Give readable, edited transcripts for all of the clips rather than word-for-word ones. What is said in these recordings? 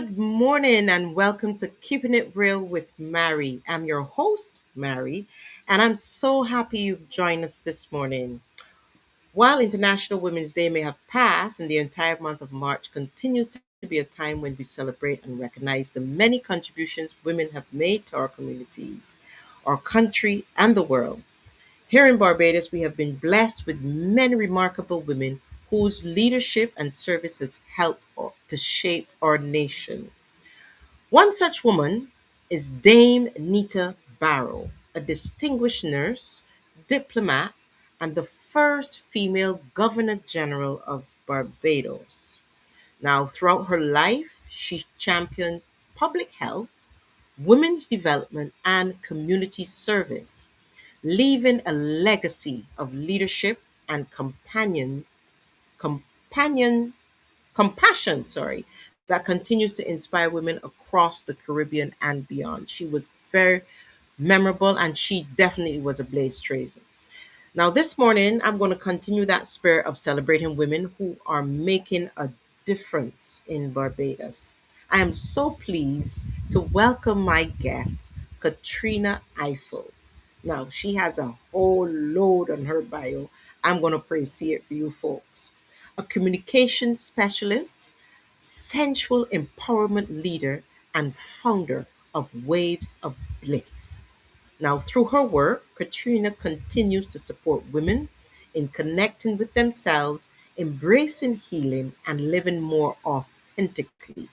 Good morning and welcome to Keeping It Real with Mary. I'm your host, Mary, and I'm so happy you've joined us this morning. While International Women's Day may have passed and the entire month of March continues to be a time when we celebrate and recognize the many contributions women have made to our communities, our country, and the world. Here in Barbados, we have been blessed with many remarkable women whose leadership and service has helped to shape our nation. One such woman is Dame Nita Barrow, a distinguished nurse, diplomat, and the first female Governor General of Barbados. Now, throughout her life, she championed public health, women's development, and community service, leaving a legacy of leadership and companion compassion, that continues to inspire women across the Caribbean and beyond. She was very memorable and she definitely was a blaze trader. Now, this morning, I'm going to continue that spirit of celebrating women who are making a difference in Barbados. I am so pleased to welcome my guest, Katrina Eiffel. Now, she has a whole load on her bio. I'm going to pray see it for you folks. A communication specialist, sensual empowerment leader, and founder of Waves of Bliss. Now, through her work, Katrina continues to support women in connecting with themselves, embracing healing, and living more authentically.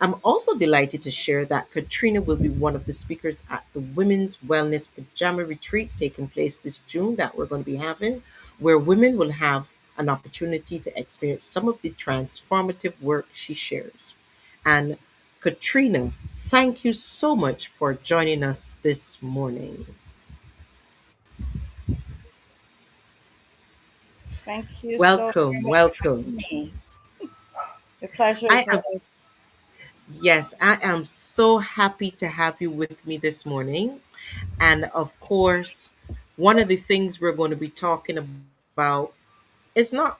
I'm also delighted to share that Katrina will be one of the speakers at the Women's Wellness Pajama Retreat taking place this June that we're going to be having, where women will have an opportunity to experience some of the transformative work she shares. And Katrina, thank you so much for joining us this morning. Thank you so Welcome, very much for welcome. having me. The pleasure I is am mine. Yes, I am so happy to have you with me this morning. And of course, one of the things we're going to be talking about is not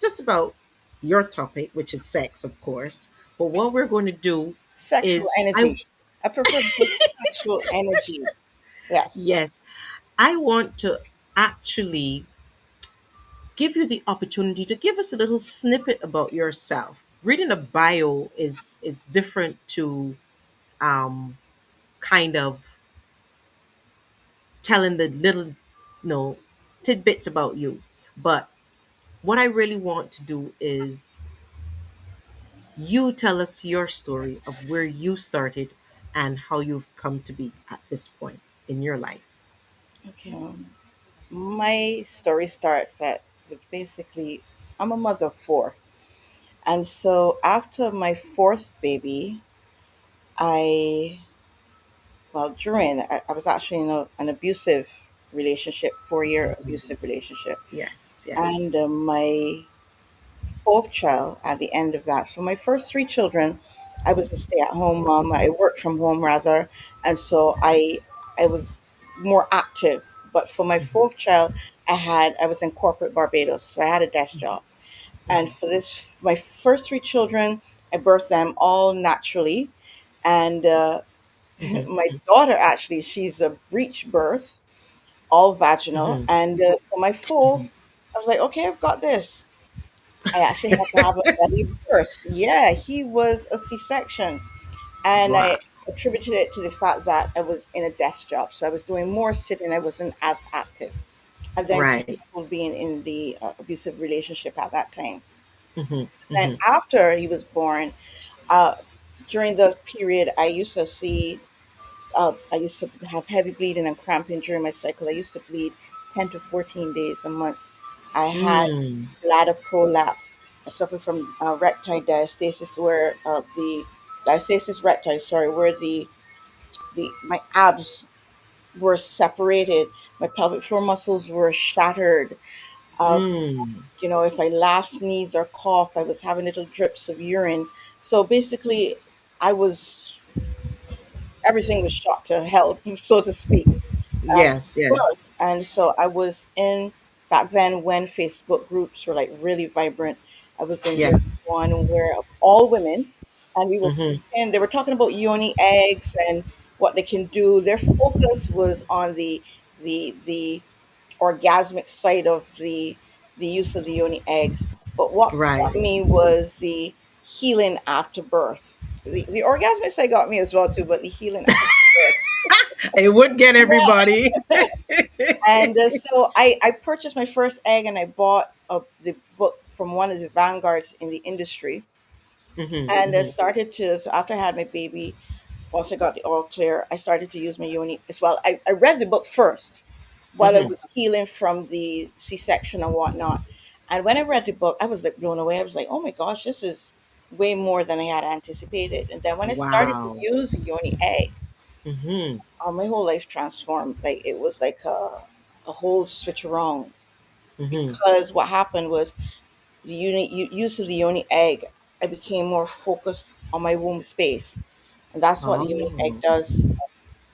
just about your topic, which is sex, of course, but what we're going to do Sexual is energy. I prefer the sexual energy. Yes. yes, I want to actually give you the opportunity to give us a little snippet about yourself. Reading a bio is different to um kind of telling the little tidbits about you. But what I really want to do is you tell us your story of where you started and how you've come to be at this point in your life. Okay. My story starts at with basically I'm a mother of four. And so after my fourth baby, I during I was actually in an abusive relationship, 4 year abusive relationship. Yes, And yes. my fourth child at the end of that. So my first three children, I was a stay-at-home mom. I worked from home rather, and so I was more active. But for my Mhm, fourth child, I was in corporate Barbados, so I had a desk job. And mhm, for this, my first three children, I birthed them all naturally, and mhm, my daughter actually, she's a breech birth, all vaginal, mhm, and for my mhm. fourth, I was like, okay, I've got this. I actually had to have a belly birth. Yeah, he was a C-section. And Wow. I attributed it to the fact that I was in a desk job. So I was doing more sitting, I wasn't as active. And then Right. people being in the abusive relationship at that time. Mhm, Then mhm, after he was born, uh, during the period, I used to have heavy bleeding and cramping during my cycle. I used to bleed 10 to 14 days a month. I had mm, bladder prolapse. I suffered from recti diastasis, where the diastasis recti, sorry, where the my abs were separated. My pelvic floor muscles were shattered. Uh, mm. if I laugh, sneeze, or cough, I was having little drips of urine. So basically, I was everything was shot to hell, so to speak. Yes, Birth. yes. And so I was in back then when Facebook groups were like really vibrant. I was in Yeah. just one where all women, and we were, Mhm. and they were talking about yoni eggs and what they can do. Their focus was on the orgasmic side of the use of the yoni eggs. But what got Right. me was the healing after birth. The orgasmic side got me as well too, but the healing after birth. It would get everybody. And so I purchased my first egg, and I bought the book from one of the vanguards in the industry, Mhm. and I Mhm. started to. So after I had my baby, once I got the all clear, I started to use my yoni as well. I read the book first while I Mhm. was healing from the C-section and whatnot. And when I read the book, I was like blown away. I was like, oh my gosh, this is way more than I had anticipated. And then when I started to Wow. use the yoni egg, Mhm. my whole life transformed. Like it was like a whole switch around, Mhm. because what happened was the use of the yoni egg, I became more focused on my womb space. And that's what the yoni egg Oh. does.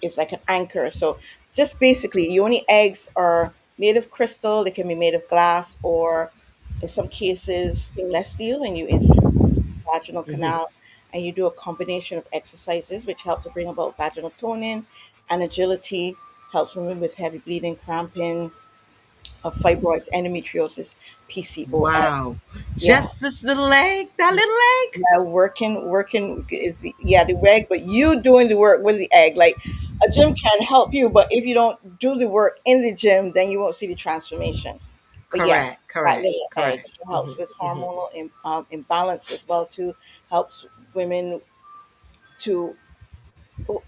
It's like an anchor. So just basically, yoni eggs are made of crystal. They can be made of glass, or in some cases stainless steel, and you insert the vaginal Mhm. canal, and you do a combination of exercises which help to bring about vaginal toning and agility, helps women with heavy bleeding, cramping, fibroids, endometriosis, PCOS. Wow. Yeah. Just this little leg, that little egg? Yeah, working is the reg, but you doing the work with the egg. Like a gym can help you, but if you don't do the work in the gym, then you won't see the transformation. But yes, Correct, that correct, little egg correct. helps Mhm. with Mhm. hormonal imbalance as well too. Helps women to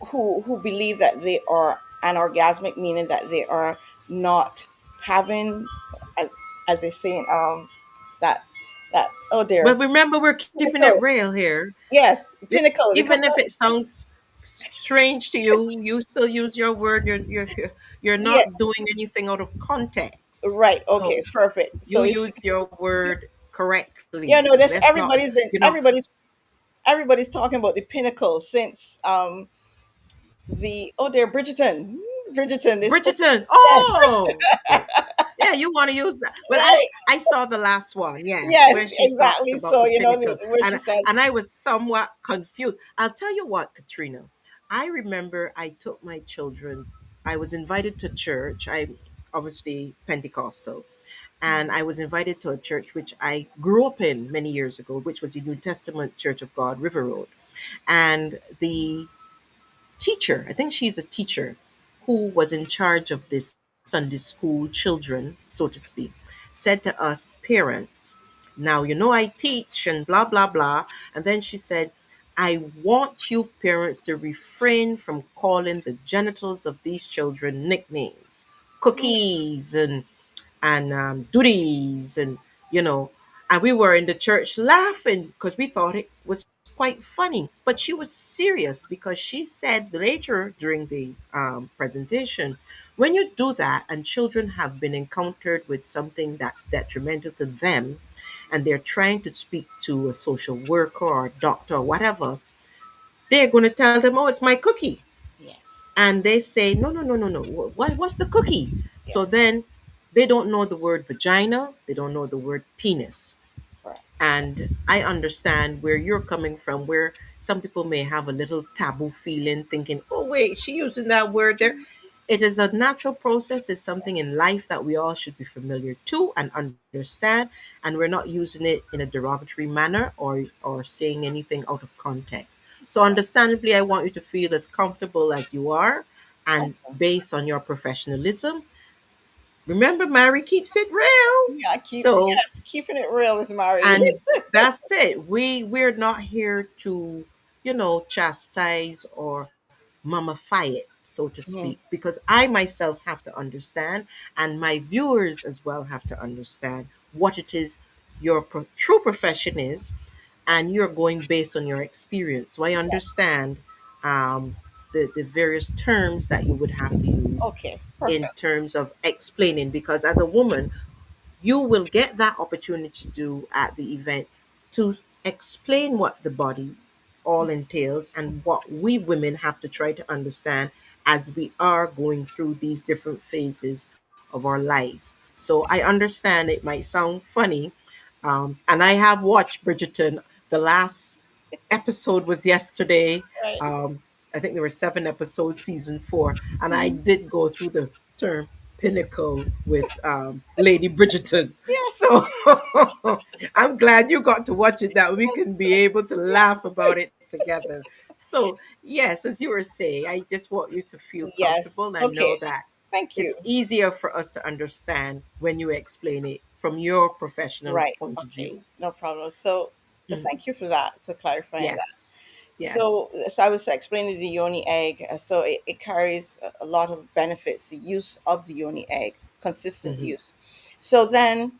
who believe that they are anorgasmic, meaning that they are not having, as, as they say, that oh dear, But remember, we're keeping it pinnacle. real here. Yes, pinnacle. They come Even if it sounds strange to you, you still use your word. You're yeah, not doing anything out of context. right. Okay, So perfect. you So it's use your word correctly. yeah, no, that's Let's not, everybody's talking about the pinnacle since oh dear, Bridgerton is supposed Bridgerton. yes, Oh, yeah, you want to use that. Well, I right, I saw the last one, yes, yes, where she talks exactly. about So the you know pinnacle, where she and said and I was somewhat confused. I'll tell you what, Katrina. I remember I took my children. I was invited to church. I'm obviously Pentecostal, and I was invited to a church which I grew up in many years ago, which was the New Testament Church of God, River Road, and the teacher, I think she's a teacher, who was in charge of this Sunday school children, so to speak, said to us parents, now, I teach and blah, blah, blah. And then she said, I want you parents to refrain from calling the genitals of these children nicknames, cookies and duties you know and we were in the church laughing because we thought it was quite funny, but she was serious because she said later during the presentation, when you do that and children have been encountered with something that's detrimental to them and they're trying to speak to a social worker or a doctor or whatever, they're going to tell them, oh, it's my cookie. yes, And they say, no, no, no, no, no. What's the cookie? yes, So then they don't know the word vagina, they don't know the word penis. correct, And I understand where you're coming from, where some people may have a little taboo feeling, thinking, oh, wait, she using that word there. It is a natural process, it's something in life that we all should be familiar to and understand. And we're not using it in a derogatory manner or saying anything out of context. So, correct. understandably, I want you to feel as comfortable as you are. And Awesome. based on your professionalism, remember, Mary keeps it real. Yeah, So, keeping it real with Mari. and that's it. We're not here to, chastise or mummify it, so to speak, Mhm. because I myself have to understand, and my viewers as well have to understand what it is your true profession is, and you're going based on your experience. So I understand the various terms that you would have to use Okay, in perfect. terms of explaining, because as a woman, you will get that opportunity to do at the event to explain what the body all entails and what we women have to try to understand as we are going through these different phases of our lives. So I understand it might sound funny, And I have watched Bridgerton. The last episode was yesterday. Right. I think there were 7 episodes, season 4, and I Mhm. did go through the term pinnacle with Lady Bridgerton. Yes. So I'm glad you got to watch it, that we can be able to laugh about it together. So, yes, as you were saying, I just want you to feel Yes. comfortable and know Okay. that Thank it's you. easier for us to understand when you explain it from your professional Right. point of Okay. view. No problem. So, Mhm. thank you for that, for clarifying that. Yes. Yes. So I was explaining the yoni egg. So it carries a lot of benefits. The use of the yoni egg, consistent Hmm. use. So then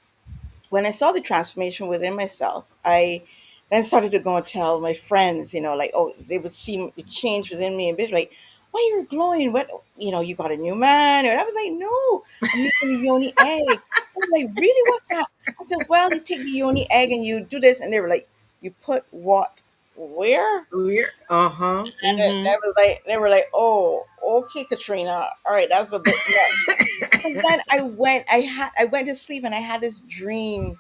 when I saw the transformation within myself, I then started to go and tell my friends, like, oh, they would see the change within me and be like, why you're glowing? What, you got a new man? And I was like, no, I'm using the yoni egg. I was like, really? What's that? I said, well, you take the yoni egg and you do this. And they were like, you put what, where? We're uh-huh. And Mm-hmm. they were like, oh, okay, Katrina. All right, that's a bit much. And then I went to sleep and I had this dream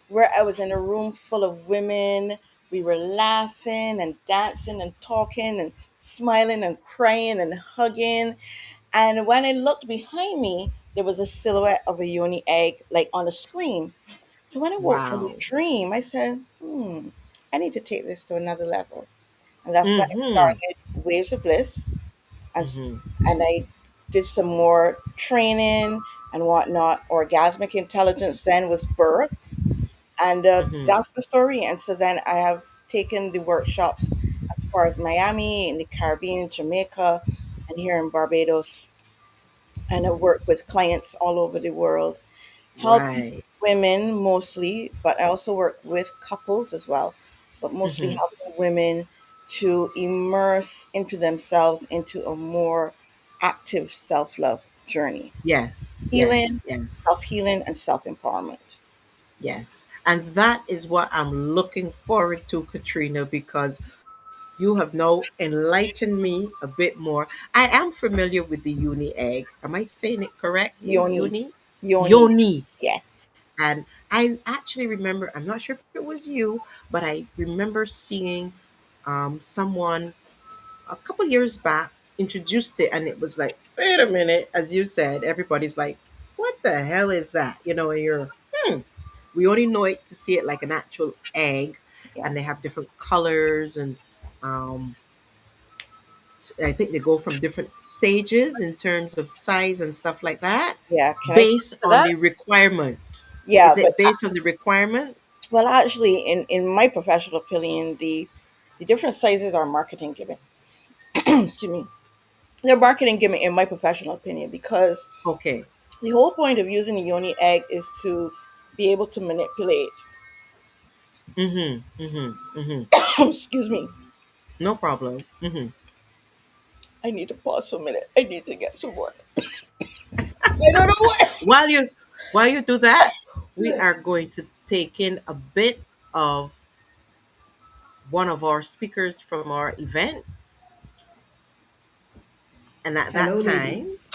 where I was in a room full of women. We were laughing and dancing and talking and smiling and crying and hugging. And when I looked behind me, there was a silhouette of a yoni egg like on the screen. So when I woke from the Wow. dream, I said, I need to take this to another level. And that's when I Mm-hmm. started Waves of Bliss, as Mm-hmm. and I did some more training and whatnot. Orgasmic intelligence then was birthed, and Mm-hmm. that's the story. And so then I have taken the workshops as far as Miami, in the Caribbean, Jamaica, and here in Barbados, and I work with clients all over the world, helping Right. women mostly, but I also work with couples as well, but mostly Mm-hmm. helping women to immerse into themselves into a more active self love journey, Yes. healing, Yes. self Yes. healing, and self empowerment. Yes. And that is what I'm looking forward to, Katrina, because you have now enlightened me a bit more. I am familiar with the uni egg. Am I saying it correctly? Yoni, Uni? yoni, Yoni. yes, And I actually remember, I'm not sure if it was you, but I remember seeing someone a couple years back introduced it, and it was like, wait a minute, as you said, everybody's like, what the hell is that? And you're, we only know it to see it like an actual egg, yeah, and they have different colors, and um, I think they go from different stages in terms of size and stuff like that, yeah. Can I speak based to on that? the requirement. Yeah, Is but it based on the requirement? well, actually, in my professional opinion, the different sizes are marketing gimmick. Excuse me. They're marketing gimmick in my professional opinion, because Okay. the whole point of using a yoni egg is to be able to manipulate. Mm-hmm. Mm-hmm. Mm-hmm. Excuse me. No problem. Mm-hmm. I need to pause for a minute. I need to get some water. I don't know what. While you do that, we are going to take in a bit of one of our speakers from our event, and at Hello, that time, ladies.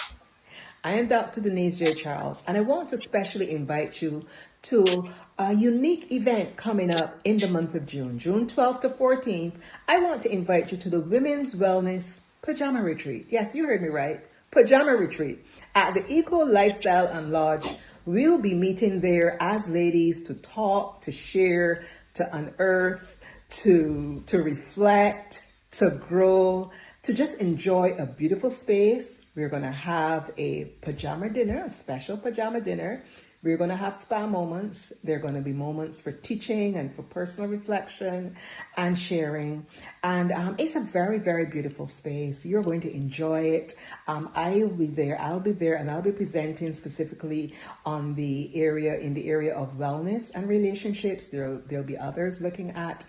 I am Dr. Denise J. Charles, and I want to specially invite you to a unique event coming up in the month of June, June 12th to 14th. I want to invite you to the Women's Wellness Pajama Retreat. Yes, you heard me right. Pajama Retreat at the Eco Lifestyle and Lodge. We'll be meeting there as ladies to talk, to share, to unearth, to reflect, to grow, to just enjoy a beautiful space. We're going to have a pajama dinner, a special pajama dinner. We're going to have spa moments. There are going to be moments for teaching and for personal reflection and sharing. And it's a very, very beautiful space. You're going to enjoy it. I'll be there. I'll be there, and I'll be presenting specifically on in the area of wellness and relationships. There'll be others looking at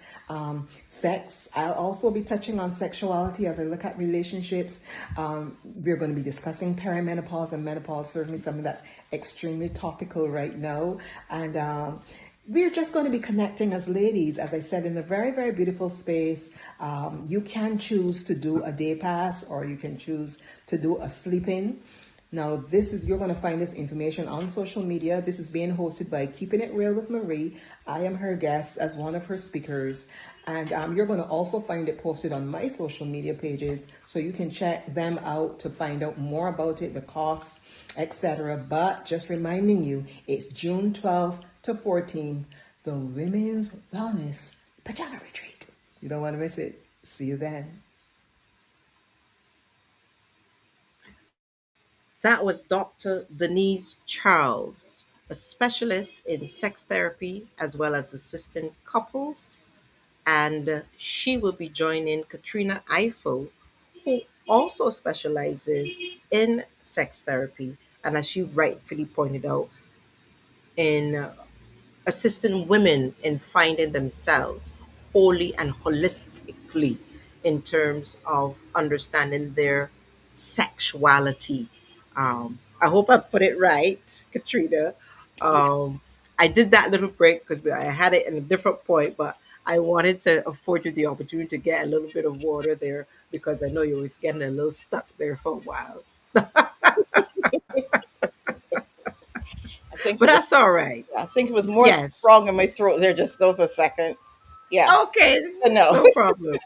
sex. I'll also be touching on sexuality as I look at relationships. We're going to be discussing perimenopause and menopause, certainly something that's extremely topical right now. And we're just going to be connecting as ladies, as I said, in a very, very beautiful space. You can choose to do a day pass, or you can choose to do a sleep in. Now, this is you're going to find this information on social media. This is being hosted by Keeping It Real with Marie. I am her guest as one of her speakers, and you're going to also find it posted on my social media pages, so you can check them out to find out more about it, the costs, etc. But just reminding you, it's June 12th to 14th, the Women's Wellness Pajama Retreat. You don't want to miss it. See you then. That was Dr. Denise Charles, a specialist in sex therapy as well as assisting couples. And she will be joining Katrina Eiffel, who also specializes in sex therapy. And as she rightfully pointed out, in assisting women in finding themselves wholly and holistically in terms of understanding their sexuality. I hope I put it right, Katrina. Yeah. Um, I did that little break because I had it in a different point, but I wanted to afford you the opportunity to get a little bit of water there because I know you was getting a little stuck there for a while. I think But it was. that's all right. I think it was more like a Yes. frog in my throat there. Just go for a second. Yeah. Okay, But no. no problem.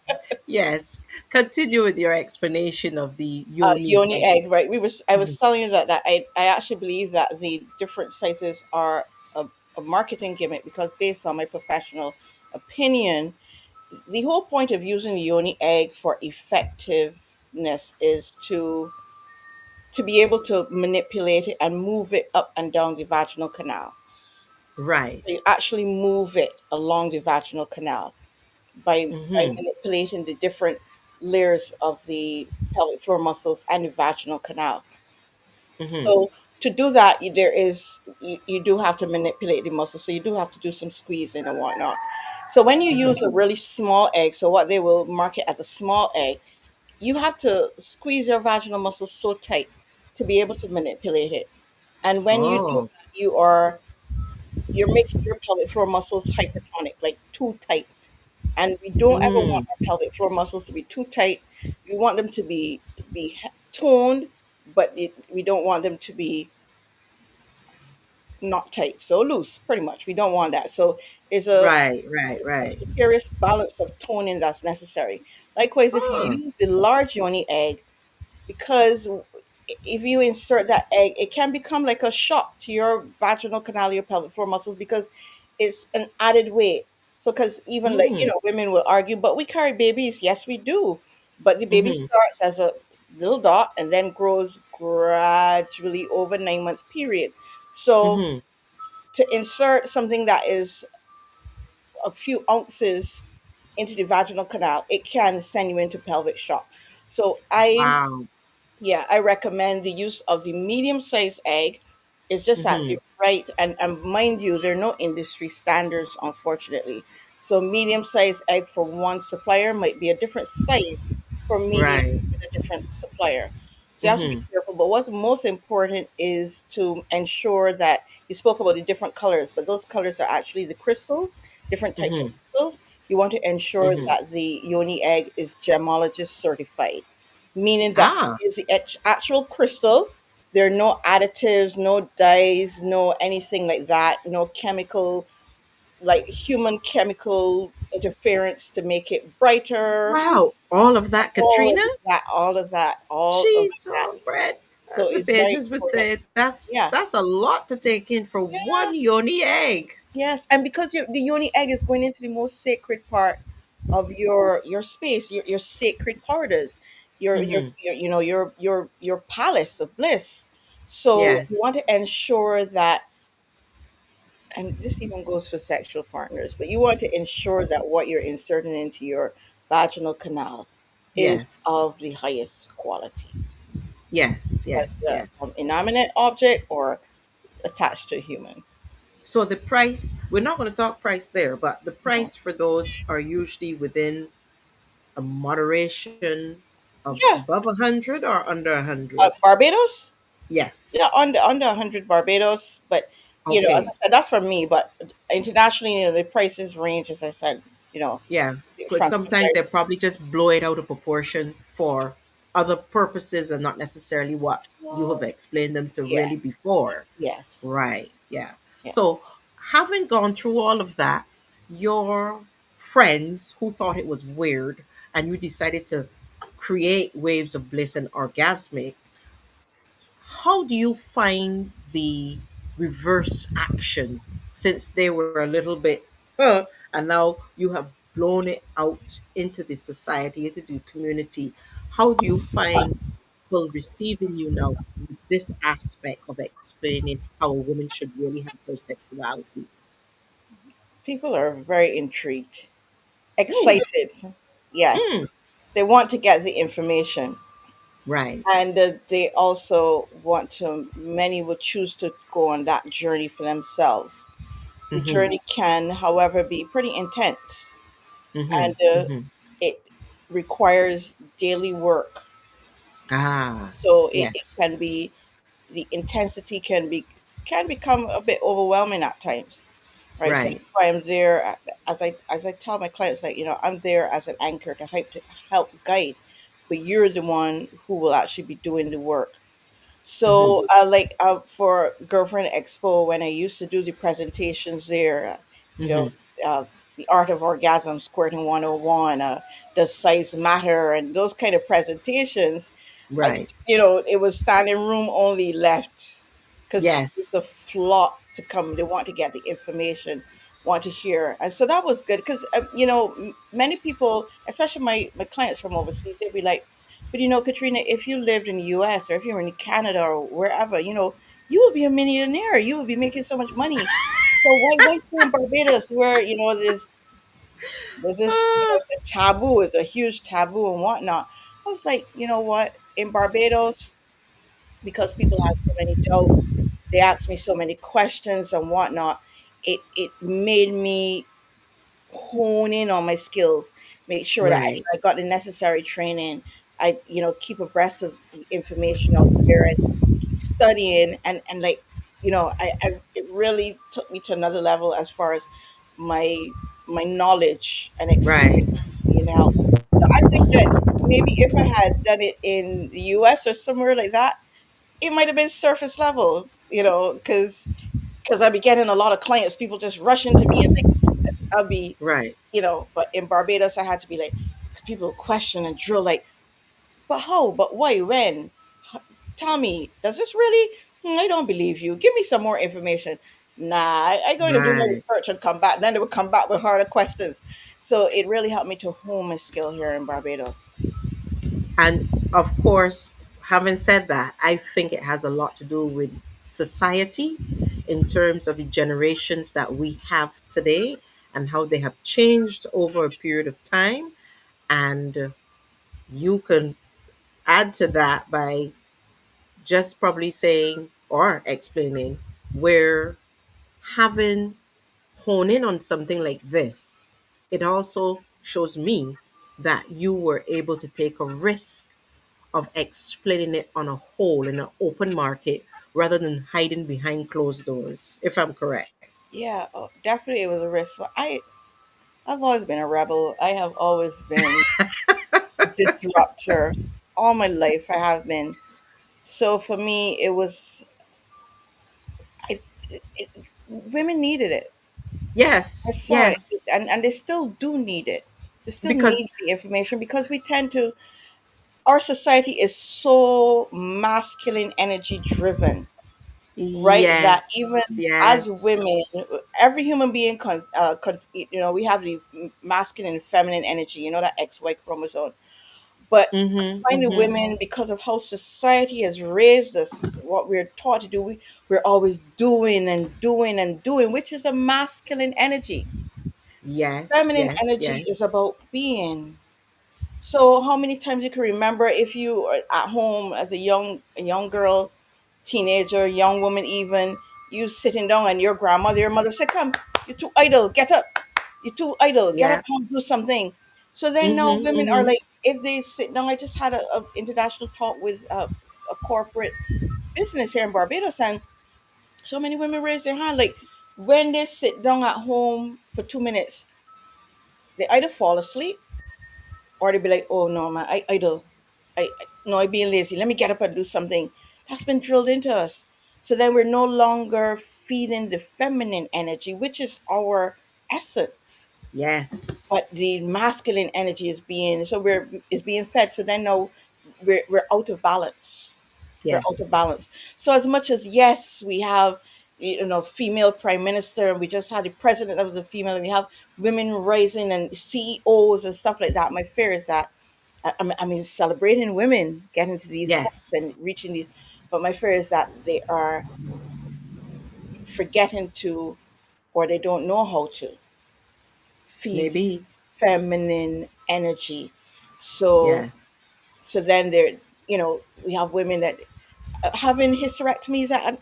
Yes, continue with your explanation of the yoni Yoni egg. egg, right? I was Mhm. telling you that I actually believe that the different sizes are a marketing gimmick because based on my professional opinion, the whole point of using the yoni egg for effectiveness is to be able to manipulate it and move it up and down the vaginal canal. Right. So you actually move it along the vaginal canal by Mm-hmm. manipulating the different layers of the pelvic floor muscles and the vaginal canal. Mm-hmm. So to do that, you do have to manipulate the muscles. So you do have to do some squeezing and whatnot. So when you use a really small egg, so what they will market as a small egg, you have to squeeze your vaginal muscles so tight to be able to manipulate it. And when you do Oh. that, you're making your pelvic floor muscles hypertonic, like too tight. And we don't ever want Mm. our pelvic floor muscles to be too tight. We want them to toned, but we don't want them to be not tight, so loose. Pretty much, we don't want that. So it's Right. Right. a Right. precarious balance of toning that's necessary. Likewise, if you Oh. use the large yoni egg, because if you insert that egg, it can become like a shock to your vaginal canal, your pelvic floor muscles, because it's an added weight. So, because even like, Mm. women will argue, but we carry babies. Yes, we do. But the baby Mm-hmm. starts as a little dot and then grows gradually over 9 months period. So, Mm-hmm. to insert something that is a few ounces into the vaginal canal, it can send you into pelvic shock. So, Wow. I recommend the use of the medium sized egg. It's just at Mm-hmm. the right, and mind you, there are no industry standards, unfortunately. So medium sized egg for one supplier might be a different size for medium Right. with a different supplier. So you have to be Mm-hmm. careful. But what's most important is to ensure that you spoke about the different colors, but those colors are actually the crystals, different types of Mm-hmm. crystals. You want to ensure Mm-hmm. that the yoni egg is gemologist certified, meaning that Ah. is the actual crystal. There are no additives, no dyes, no anything like that, no chemical, like human chemical interference to make it brighter. Wow. All of that, All Katrina. of that, all of that, all of Jeez, that. oh, Brett. So As the it's very pages would important. say, that's Yeah. that's a lot to take in for Yeah. one yoni egg. Yes. And because the yoni egg is going into the most sacred part of your space, your sacred corridors, Mm-hmm. your palace of bliss. So you Yes. want to ensure that, and this even goes for sexual partners, but you want to ensure that what you're inserting into your vaginal canal is Yes. of the highest quality, Yes. Yes. whether from Yes. inanimate object or attached to a human. So the price, we're not going to talk price there, but the Mhm. price for those are usually within a moderation of Yeah, above 100 or under 100. Barbados. Yes. Yeah, under 100 Barbados, but as I Okay. said, that's for me. But internationally, the prices range, as I said, Yeah. Because from sometimes supplier. they probably just blow it out of proportion for other purposes and not necessarily what you have Well, explained them to yeah, really before. yes, Right. Yeah. yeah. So, having gone through all of that, your friends who thought it was weird and you decided to create waves of bliss and orgasmic, how do you find the reverse action since they were a little bit, and now you have blown it out into the society, into the community? How do you find people receiving you now with this aspect of explaining how a woman should really have her sexuality? People are very intrigued, Mm, excited. Yes, mm, they want to get the information, right. and they also want to. Many will choose to go on that journey for themselves. The Mm-hmm, journey can, however, be pretty intense, mm-hmm, and mm-hmm. it requires daily work. Ah, So it can yes. be, the intensity can become a bit overwhelming at times, right? So Right. that's why I'm there, as I tell my clients, like, I'm there as an anchor to help guide, but you're the one who will actually be doing the work. Mm-hmm, So, like, for Girlfriend Expo, when I used to do the presentations there, you know, mm-hmm. the art of orgasm, squirting 101, does size matter, and those kind of presentations, I, Right. it was standing room only left because people used to Yes. flock to come. They want to get the information, want to hear, and so that was good because many people, especially my clients from overseas, they'd be like, "But Katrina, if you lived in the U.S. or if you were in Canada or wherever, you would be a millionaire. You would be making so much money. So why stay in Barbados where there's this Ah, it's a taboo, it's a huge taboo and whatnot." I was like, you know what, in Barbados, because people have so many doubts, they ask me so many questions and whatnot, it made me hone in on my skills, make sure that right. I got the necessary training. I, keep abreast of the information out there and keep studying, and like, it really took me to another level as far as my my knowledge and experience Right. being helped. So I think that maybe if I had done it in the US or somewhere like that, it might have been surface level, because I'd be getting a lot of clients, people just rushing to me, and like I'll be, Right. but in Barbados, I had to be like, people question and drill, like, but how, but why, when? Tell me, does this really? I don't believe you. Give me some more information. Nah, I going to do my Right. research and come back. Then they would come back with harder questions. So it really helped me to hone my skill here in Barbados. And of course, having said that, I think it has a lot to do with society in terms of the generations that we have today and how they have changed over a period of time. And you can add to that by just probably saying or explaining where having hone in on something like this, it also shows me that you were able to take a risk of explaining it on a whole in an open market rather than hiding behind closed doors, if I'm correct. Yeah, definitely it was a risk. I've always been a rebel. I have always been a disruptor. All my life I have been. So for me, it was, women needed it. I Yes, saw it, yes. and they still do need it. They still Because, need the information because we tend to, our society is so masculine energy driven, right? That even yes, as women, yes. every human being, we have the masculine and feminine energy, that XY chromosome. But Mm-hmm, I find the mm-hmm. women, because of how society has raised us, what we're taught to do, we're always doing and doing and doing, which is a masculine energy. Yes, Feminine yes, energy is yes. about being. So how many times you can remember, if you are at home as a young girl, teenager, young woman, even, you sitting down and your grandmother, your mother said, "Come, you're too idle, get up. You're too idle, get up Yeah. and do something." So then now Mm-hmm, women are mm-hmm. like, if they sit down, I just had a international talk with a corporate business here in Barbados, and so many women raise their hand, like, when they sit down at home for 2 minutes, they either fall asleep or they be like, "Oh no, man, I idle." no, I being lazy. Let me get up and do something. That's been drilled into us. So then we're no longer feeding the feminine energy, which is our essence, but Yes. the masculine energy is being, so we're is being fed. So then now we're out of balance. We're out of Yes. balance. So as much as, yes, we have, female prime minister, and we just had the president that was a female, and we have women rising and CEOs and stuff like that. My fear is that, I mean, celebrating women getting to these points and Yes. reaching these, but my fear is that they are forgetting to, or they don't know how to feed Maybe. feminine energy. So Yeah. so then there, we have women that having hysterectomies at an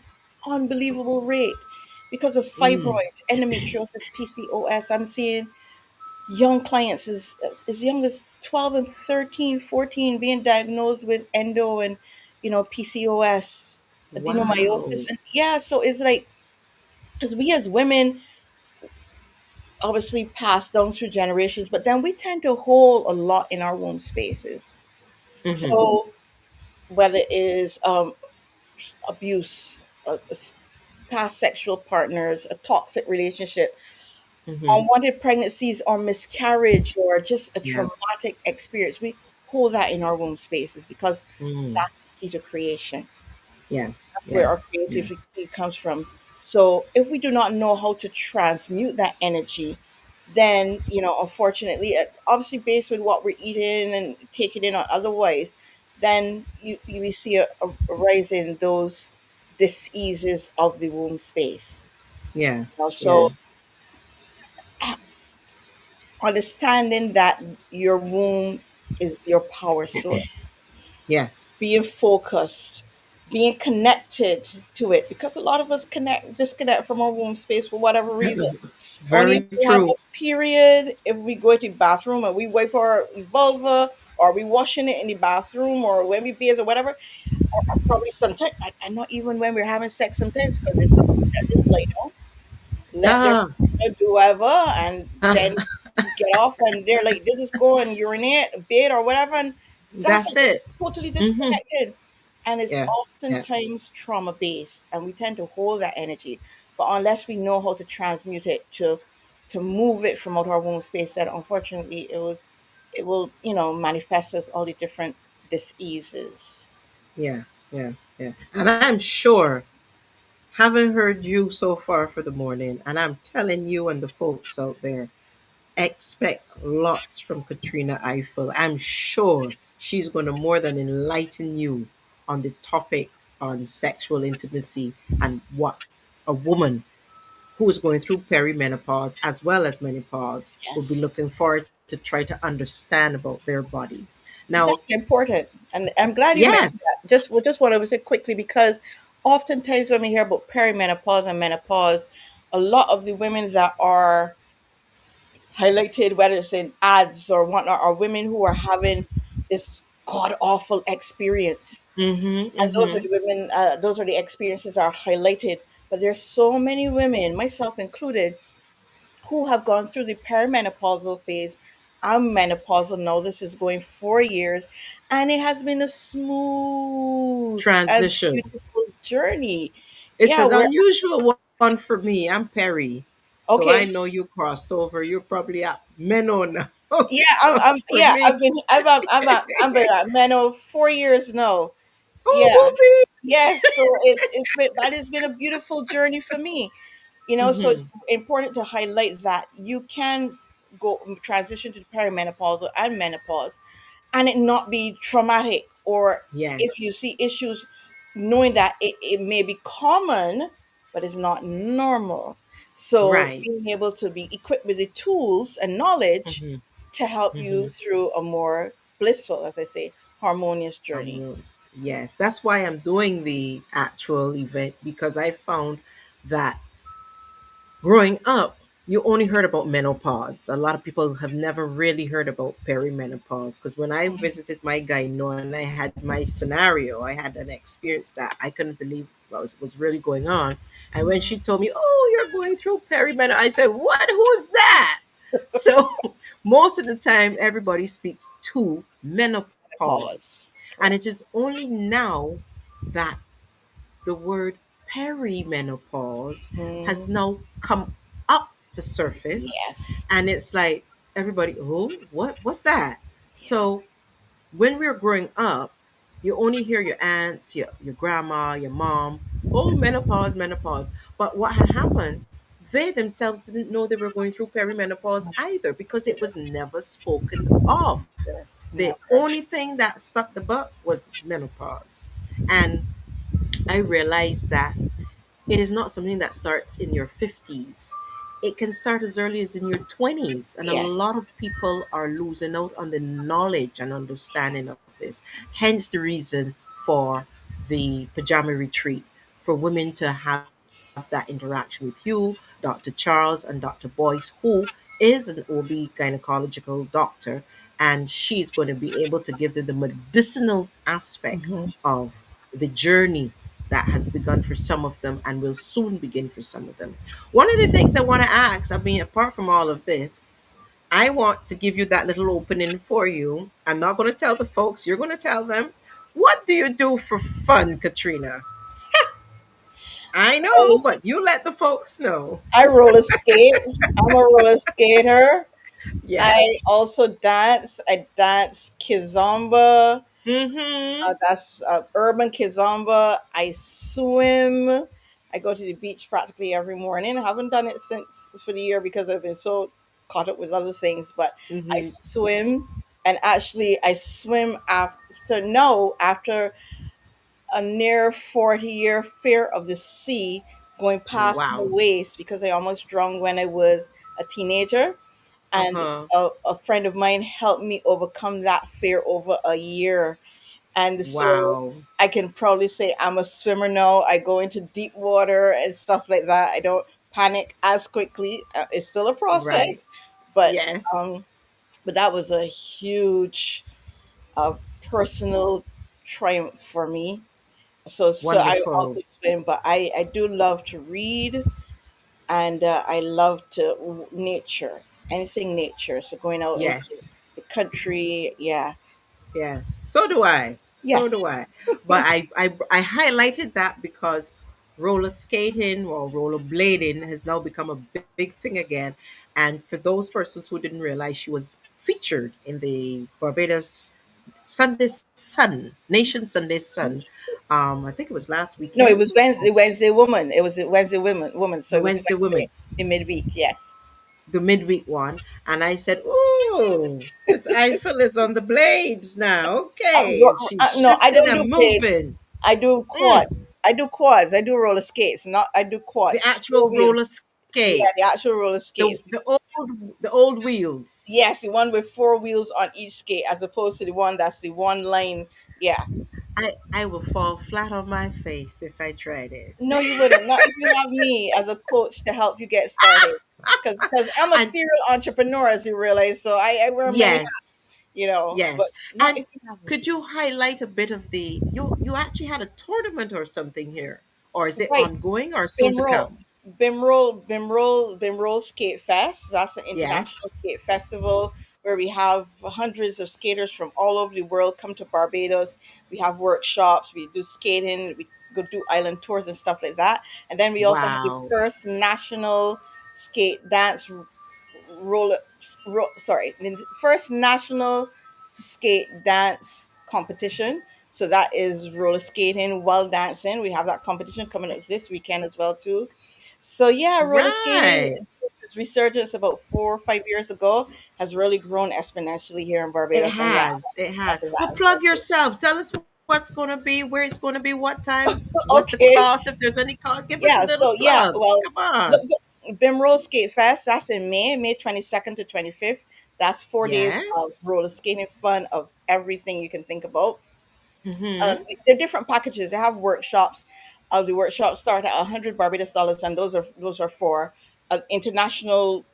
unbelievable rate because of Mm. fibroids, endometriosis, PCOS. I'm seeing young clients as young as 12 and 13, 14 being diagnosed with endo and, PCOS, adenomyosis. Wow. And yeah, so it's like, because we as women obviously pass down through generations, but then we tend to hold a lot in our womb spaces. Mm-hmm. So whether it is abuse, past sexual partners, a toxic relationship, Mm-hmm. unwanted pregnancies or miscarriage, or just a Yeah. traumatic experience, we hold that in our womb spaces because Mm. that's the seed of creation. Yeah. That's where Yeah. our Yeah. creativity comes from. So if we do not know how to transmute that energy, then, unfortunately, obviously based on what we're eating and taking in or otherwise, then you will see a rise in those diseases of the womb space. Yeah. Yeah. So understanding that your womb is your power source, being Yes. focused, being connected to it, because a lot of us disconnect from our womb space for whatever reason. Only if Very we have true. a period, if we go to the bathroom and we wipe our vulva, or we washing it in the bathroom, or when we bathe or whatever, or probably sometimes, and not even when we're having sex sometimes, because there's some people that just like, let their Ah. partner do whatever, and then get off, and they're like, they just go and urinate, bed or whatever, and that's That's it. it. Totally Mm-hmm. disconnected. And it's Yeah. Yeah. oftentimes trauma based, and we tend to hold that energy. But unless we know how to transmute it, to move it from out our womb space, then unfortunately it will manifest as all the different diseases. Yeah. Yeah. Yeah. And I'm sure, having heard you so far for the morning, and I'm telling you and the folks out there, expect lots from Katrina Eiffel. I'm sure she's going to more than enlighten you on the topic on sexual intimacy and what a woman who is going through perimenopause as well as menopause will be Yes. looking forward to try to understand about their body. Now, That's important, and I'm glad you mentioned that. yes. Just want to say quickly, because oftentimes when we hear about perimenopause and menopause, a lot of the women that are highlighted, whether it's in ads or whatnot, are women who are having this god awful experience, Mhm. and those are Mhm. the women. Those are the experiences that are highlighted. But there's so many women, myself included, who have gone through the perimenopausal phase. I'm menopausal now. This is going 4 years, and it has been a smooth and Transition. beautiful journey. It's Yeah, an we're unusual one for me. I'm Perry. So I okay. know you crossed over. You're probably at Meno now. Yeah, I'm. So I'm for yeah, me, I've been at Meno 4 years now. Yeah, oh, yes. So it's been, but it's been a beautiful journey for me. So it's booby. important to highlight that you can go transition to perimenopausal and menopause, and it not be traumatic, or if you Yes. see issues, knowing that it may be common, but it's not normal. So Right. being able to be equipped with the tools and knowledge Mm-hmm. to help you Mm-hmm. through a more blissful, as I say, harmonious journey. Yes. That's why I'm doing the actual event, because I found that growing up, you only heard about menopause. A lot of people have never really heard about perimenopause, because when I visited my gyno and I had my scenario, I had an experience that I couldn't believe was really going on. And when she told me, "Oh, you're going through perimenopause," I said, "What? Who's that?" So most of the time, everybody speaks to menopause. Menopause. And Correct. it is only now that the word perimenopause has Mm, now come up to surface, yes. and it's like everybody, oh, what's that? Yeah. So when we were growing up, you only hear your aunts, your grandma, your mom, oh, menopause, menopause. But what had happened, they themselves didn't know they were going through perimenopause either because it was never spoken of. Never. The Never. only thing that stuck the butt was menopause. And I realized that it is not something that starts in your 50s. It can start as early as in your 20s. And a lot Yes. of people are losing out on the knowledge and understanding of this. Hence the reason for the pajama retreat, for women to have that interaction with you, Dr. Charles, and Dr. Boyce, who is an OB gynecological doctor. And she's going to be able to give them the medicinal aspect Hmm. of the journey that has begun for some of them and will soon begin for some of them. One of the things I want to ask, I mean, apart from all of this, I want to give you that little opening for you. I'm not going to tell the folks, you're going to tell them. What do you do for fun, Katrina? I know, I, but you let the folks know. I roller skate. I'm a roller skater. I Yes. also dance. I dance kizomba. Mm-hmm. That's urban kizomba. I swim. I go to the beach practically every morning. I haven't done it since for the year because I've been so caught up with other things. But I Mm-hmm. swim, and actually, I swim after a near 40-year fear of the sea going past my Wow. waist because I almost drowned when I was a teenager. And Uh-huh. a friend of mine helped me overcome that fear over a year. And so Wow. I can probably say I'm a swimmer now. I go into deep water and stuff like that. I don't panic as quickly. It's still a process, Right. but Yes. um, but that was a huge personal triumph for me. So I Wonderful. also swim, but I do love to read, and I love to nature, anything nature. So going out into Yes. the country, yeah, Yeah, so do I. yeah. So do I. But I highlighted that because roller skating or roller blading has now become a big thing again. And for those persons who didn't realize, she was featured in the Barbados Sunday Sun, Nation Sunday Sun. I think it was last No, it weekend, was Wednesday woman. It was a Wednesday woman. So the it was Wednesday Wednesday Women, in midweek. Yes. the midweek one. And I said, "Oh, Miss Eiffel is on the blades now. Okay, she's No, I shifting don't do and blades. moving." I do Mm. quads. I do quads. I do roller skates. Not I do The quads. actual Four wheels. roller Yeah, the skates, actual roller the skates. the old wheels. Yes, the one with four wheels on each skate, as opposed to the one that's the one line. Yeah. I will fall flat on my face if I tried it. No, you wouldn't. Not if you have me as a coach to help you get started. Because I'm a And serial entrepreneur, as you realize. So I wear many hats, yes, but yes. not And if you have could me. you highlight a bit of the you actually had a tournament or something here, or is it Right. ongoing or soon to Bimroll, come? Bimroll Skate Fest. That's an international Yes. skate festival where we have hundreds of skaters from all over the world come to Barbados. We have workshops, we do skating, we go do island tours and stuff like that. And then we also have the Wow. first national skate dance roller, sorry, the first national skate dance competition. So that is roller skating while dancing. We have that competition coming up this weekend as well too. So yeah, roller skating, Right. its resurgence about 4 or 5 years ago has really grown exponentially here in It Barbados, and yeah, has. It I has. do Well, that as well plug too. yourself. Tell us what's going to be, where it's going to be, what time, what's the Okay, cost, if there's any cost. Give us a yeah. little So yeah, plug. well, Come on. Bimroll Skate Fest. That's in May 22nd to 25th. That's 4 days of Yes. roller skating fun of everything you can think about. Mm-hmm. They're different packages. They have workshops. The workshops start at $100 Barbados, and those are for international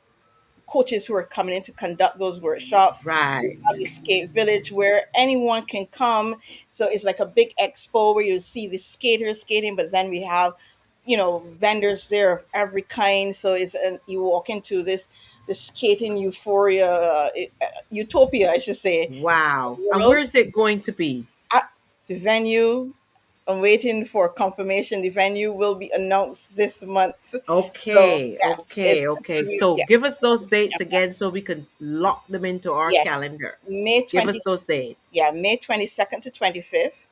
coaches who are coming in to conduct those workshops. We Right. have the skate village where anyone can come. So it's like a big expo where you see the skaters skating, but then we have, vendors there of every kind. So you walk into this skating euphoria, utopia, I should say, Wow. And world. where is it going to be? The venue, I'm waiting for confirmation. The venue will be announced this month. So Okay, yes, okay, okay. So yeah, give us those dates again so we can lock them into our yes, calendar. May Give 20, us those dates. yeah, May 22nd to 25th.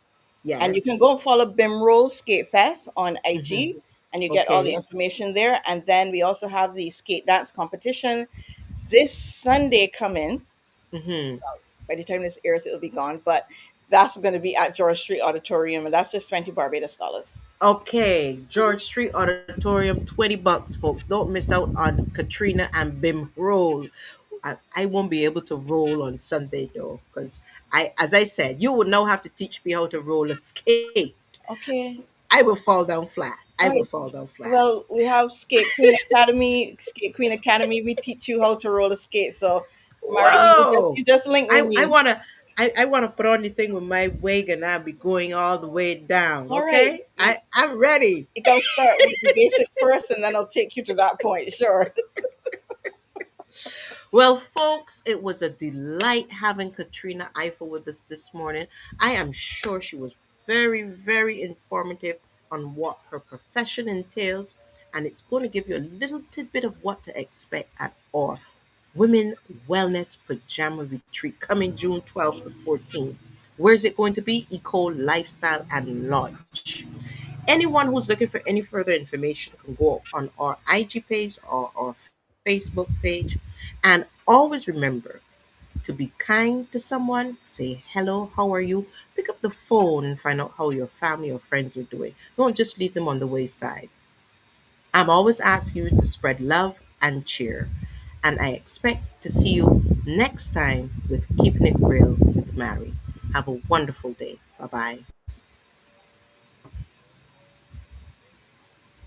And you can Yes. go and follow Bimroll Skate Fest on Mm-hmm. IG, and you get all the Okay. information there. And then we also have the skate dance competition this Sunday coming. Mm-hmm. By the time this airs, it'll be gone, but that's going to be at George Street Auditorium, and that's just 20 Barbados dollars. Okay, George Street Auditorium, $20, folks. Don't miss out on Katrina and Bim roll. I won't be able to roll on Sunday though, because as I said, you would now have to teach me how to roll a skate. Okay. I will fall down flat. I will All right. fall down flat. Well, we have Skate Queen Academy. Skate Queen Academy, we teach you how to roll a skate. So, Mari, Whoa! you just link with I me. wanna I wanna put on the thing with my wig and I'll be going all the way down. All right. Okay, I'm ready. You got to start with the basics first, and then I'll take you to that point. Sure. Well, folks, it was a delight having Katrina Eiffel with us this morning. I am sure she was very, very informative on what her profession entails, and it's going to give you a little tidbit of what to expect at our Women Wellness Pajama Retreat coming June 12th to 14th. Where is it going to be? Eco Lifestyle and Lodge. Anyone who's looking for any further information can go on our IG page or our Facebook page. And always remember to be kind to someone, say hello, how are you? Pick up the phone and find out how your family or friends are doing. Don't just leave them on the wayside. I'm always asking you to spread love and cheer. And I expect to see you next time with Keeping It Real with Mary. Have a wonderful day. Bye bye.